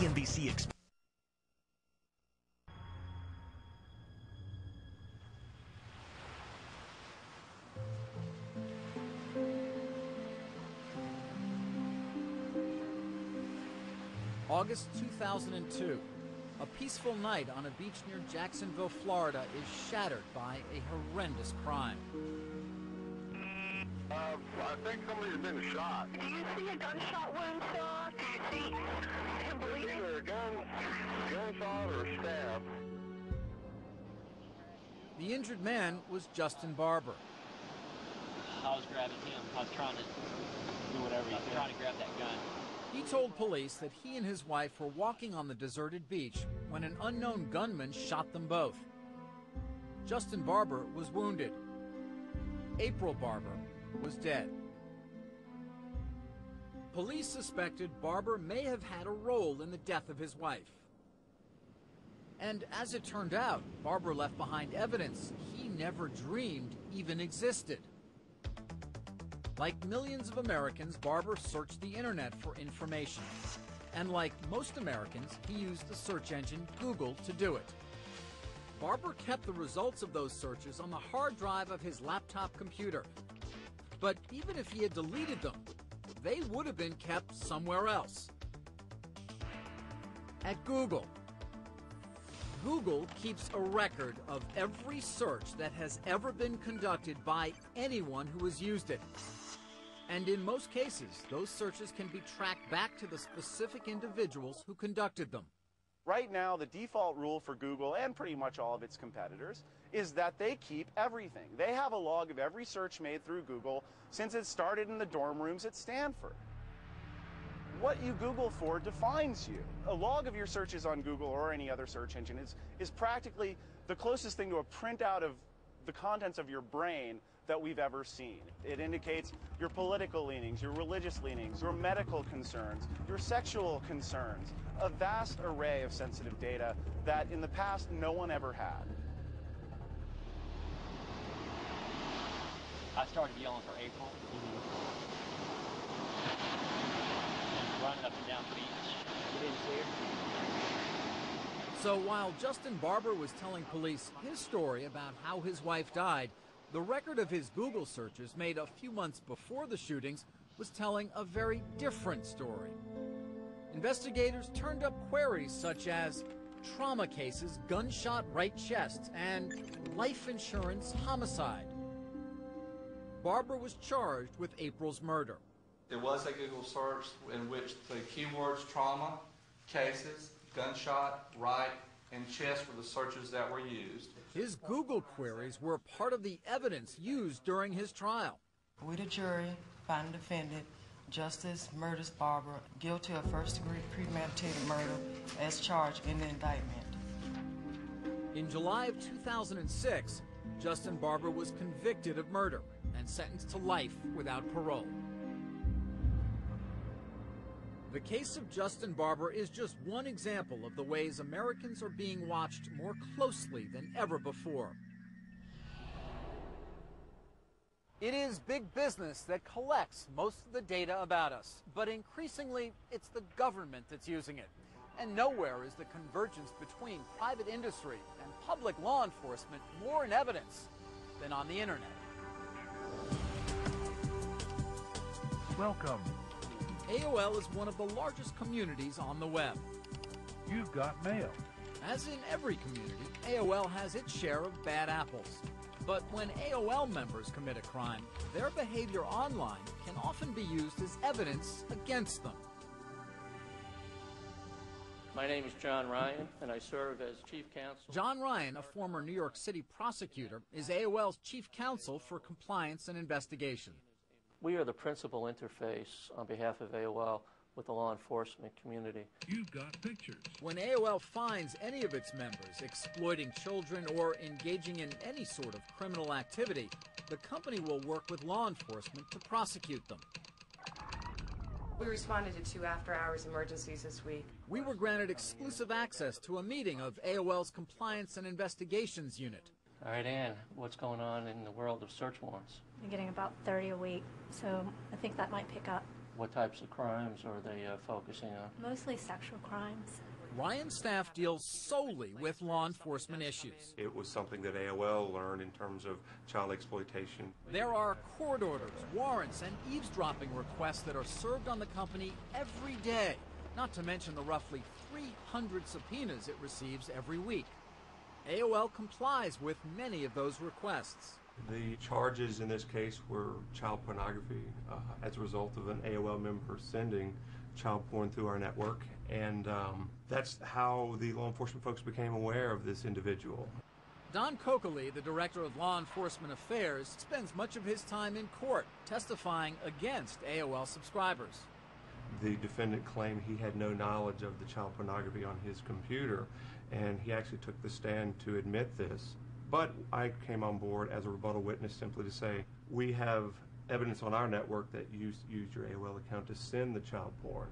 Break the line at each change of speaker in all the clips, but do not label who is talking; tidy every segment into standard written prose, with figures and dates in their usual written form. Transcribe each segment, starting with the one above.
CNBC Express.
August 2002. A peaceful night on a beach near Jacksonville, Florida is shattered by a horrendous crime.
I think somebody's been shot.
Do you see a gunshot wound, sir? Do you see him bleeding?
Either a gunshot or stab.
The injured man was Justin Barber.
I was grabbing him. I was trying to do whatever he could. Trying to grab that gun.
He told police that he and his wife were walking on the deserted beach when an unknown gunman shot them both. Justin Barber was wounded. April Barber was dead. Police suspected Barber may have had a role in the death of his wife. And as it turned out, Barber left behind evidence he never dreamed even existed. Like millions of Americans, Barber searched the internet for information. And like most Americans, he used the search engine Google to do it. Barber kept the results of those searches on the hard drive of his laptop computer. But even if he had deleted them, they would have been kept somewhere else. At Google. Google keeps a record of every search that has ever been conducted by anyone who has used it. And in most cases, those searches can be tracked back to the specific individuals who conducted them.
Right now, the default rule for Google and pretty much all of its competitors is that they keep everything. They have a log of every search made through Google since it started in the dorm rooms at Stanford. What you Google for defines you. A log of your searches on Google or any other search engine is practically the closest thing to a printout of the contents of your brain that we've ever seen. It indicates your political leanings, your religious leanings, your medical concerns, your sexual concerns, a vast array of sensitive data that in the past no one ever had.
I started yelling for April. And running up and down the beach. You didn't see her?
So while Justin Barber was telling police his story about how his wife died, the record of his Google searches made a few months before the shootings was telling a very different story. Investigators turned up queries such as trauma cases, gunshot right chest, and life insurance homicide. Barber was charged with April's murder.
There was a Google search in which the keywords trauma, cases, gunshot, right, and chest were the searches that were used.
His Google queries were part of the evidence used during his trial.
We, the jury, find the defendant, Justice Murders Barber, guilty of first-degree premeditated murder as charged in the indictment.
In July of 2006, Justin Barber was convicted of murder and sentenced to life without parole. The case of Justin Barber is just one example of the ways Americans are being watched more closely than ever before. It is big business that collects most of the data about us, but increasingly it's the government that's using it. And nowhere is the convergence between private industry and public law enforcement more in evidence than on the internet.
Welcome.
AOL is one of the largest communities on the web.
You've got mail.
As in every community, AOL has its share of bad apples. But when AOL members commit a crime, their behavior online can often be used as evidence against them.
My name is John Ryan, and I serve as Chief Counsel.
John Ryan, a former New York City prosecutor, is AOL's Chief Counsel for Compliance and Investigation.
We are the principal interface on behalf of AOL with the law enforcement community.
You've got pictures.
When AOL finds any of its members exploiting children or engaging in any sort of criminal activity, the company will work with law enforcement to prosecute them.
We responded to 2 after-hours emergencies this week.
We were granted exclusive access to a meeting of AOL's Compliance and Investigations Unit.
All right, Ann, what's going on in the world of search warrants?
I'm getting about 30 a week, so I think that might pick up.
What types of crimes are they focusing on?
Mostly sexual crimes.
Ryan's staff deals solely with law enforcement issues.
It was something that AOL learned in terms of child exploitation.
There are court orders, warrants, and eavesdropping requests that are served on the company every day, not to mention the roughly 300 subpoenas it receives every week. AOL complies with many of those requests.
The charges in this case were child pornography as a result of an AOL member sending child porn through our network, and that's how the law enforcement folks became aware of this individual.
Don Coakley, the Director of Law Enforcement Affairs, spends much of his time in court testifying against AOL subscribers.
The defendant claimed he had no knowledge of the child pornography on his computer, and he actually took the stand to admit this. But I came on board as a rebuttal witness simply to say, we have evidence on our network that you used your AOL account to send the child porn.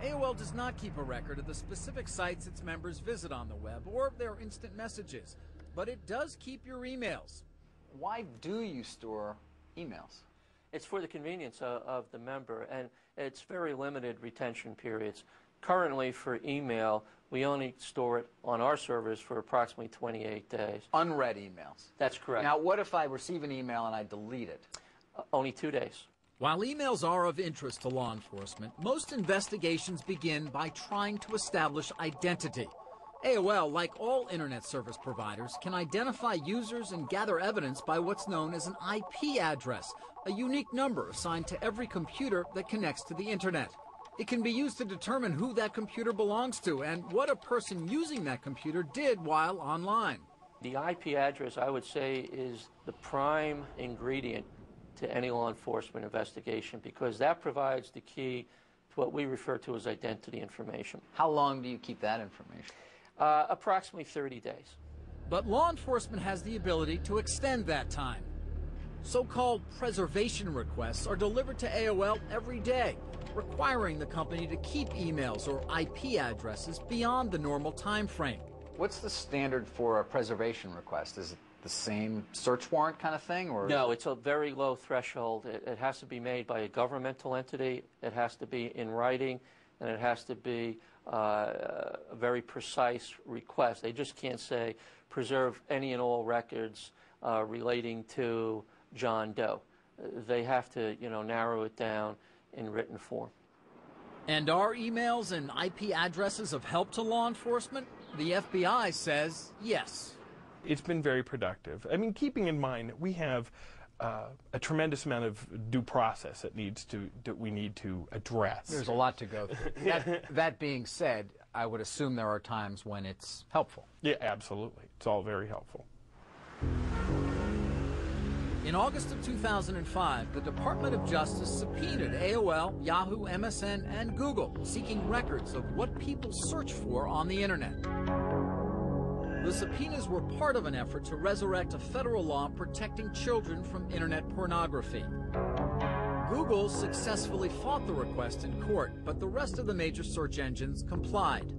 AOL does not keep a record of the specific sites its members visit on the web or their instant messages, but it does keep your emails.
Why do you store emails?
It's for the convenience of the member, and it's very limited retention periods. Currently, for email, we only store it on our servers for approximately 28 days.
Unread emails?
That's correct.
Now, what if I receive an email and I delete it?
Only 2 days.
While emails are of interest to law enforcement, most investigations begin by trying to establish identity. AOL, like all internet service providers, can identify users and gather evidence by what's known as an IP address, a unique number assigned to every computer that connects to the internet. It can be used to determine who that computer belongs to and what a person using that computer did while online.
The IP address, I would say, is the prime ingredient to any law enforcement investigation because that provides the key to what we refer to as identity information.
How long do you keep that information?
Approximately 30 days.
But law enforcement has the ability to extend that time. So-called preservation requests are delivered to AOL every day, requiring the company to keep emails or IP addresses beyond the normal time frame.
What's the standard for a preservation request? Is it the same search warrant kind of thing? Or
no, it's a very low threshold. It has to be made by a governmental entity, it has to be in writing, and it has to be a very precise request. They just can't say preserve any and all records relating to John Doe. They have to, narrow it down in written form.
And are emails and IP addresses of help to law enforcement? The FBI says yes.
It's been very productive. I mean, keeping in mind, we have a tremendous amount of due process that we need to address.
There's a lot to go through. That being said, I would assume there are times when it's helpful.
Yeah, absolutely. It's all very helpful.
In August of 2005, the Department of Justice subpoenaed AOL, Yahoo, MSN, and Google, seeking records of what people search for on the internet. The subpoenas were part of an effort to resurrect a federal law protecting children from internet pornography. Google successfully fought the request in court, but the rest of the major search engines complied.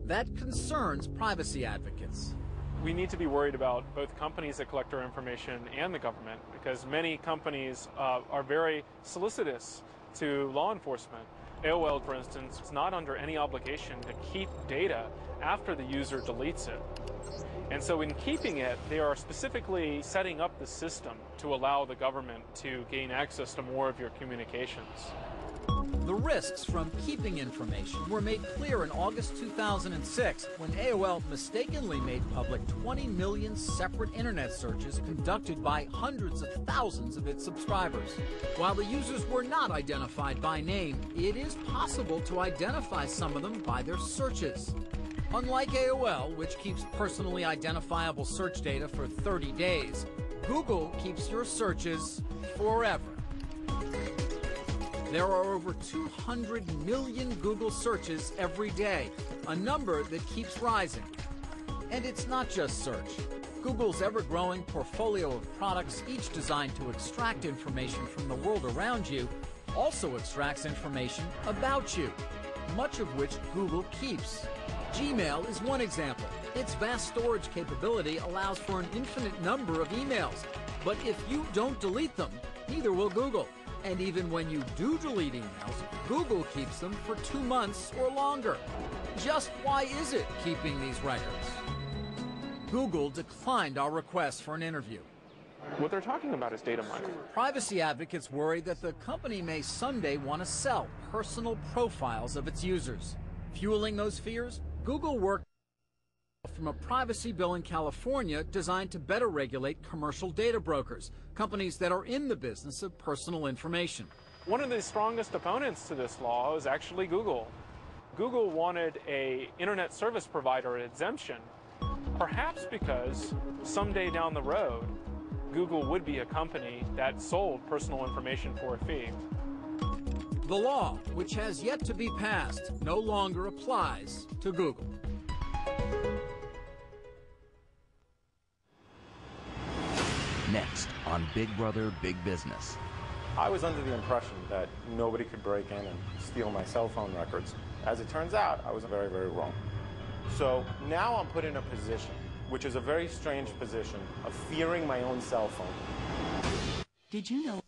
That concerns privacy advocates.
We need to be worried about both companies that collect our information and the government, because many companies are very solicitous to law enforcement. AOL, for instance, is not under any obligation to keep data after the user deletes it. And so in keeping it, they are specifically setting up the system to allow the government to gain access to more of your communications.
The risks from keeping information were made clear in August 2006 when AOL mistakenly made public 20 million separate internet searches conducted by hundreds of thousands of its subscribers. While the users were not identified by name, it is possible to identify some of them by their searches. Unlike AOL, which keeps personally identifiable search data for 30 days, Google keeps your searches forever. There are over 200 million Google searches every day, a number that keeps rising. And it's not just search. Google's ever-growing portfolio of products, each designed to extract information from the world around you, also extracts information about you, much of which Google keeps. Gmail is one example. Its vast storage capability allows for an infinite number of emails. But if you don't delete them, neither will Google. And even when you do delete emails, Google keeps them for 2 months or longer. Just why is it keeping these records? Google declined our request for an interview.
What they're talking about is data mining.
Privacy advocates worry that the company may someday want to sell personal profiles of its users. Fueling those fears, Google worked from a privacy bill in California designed to better regulate commercial data brokers, companies that are in the business of personal information.
One of the strongest opponents to this law is actually Google. Google wanted an internet service provider exemption, perhaps because someday down the road, Google would be a company that sold personal information for a fee.
The law, which has yet to be passed, no longer applies to Google.
Next on Big Brother, Big Business.
I was under the impression that nobody could break in and steal my cell phone records. As it turns out, I was very, very wrong. So now I'm put in a position, which is a very strange position, of fearing my own cell phone.
Did you know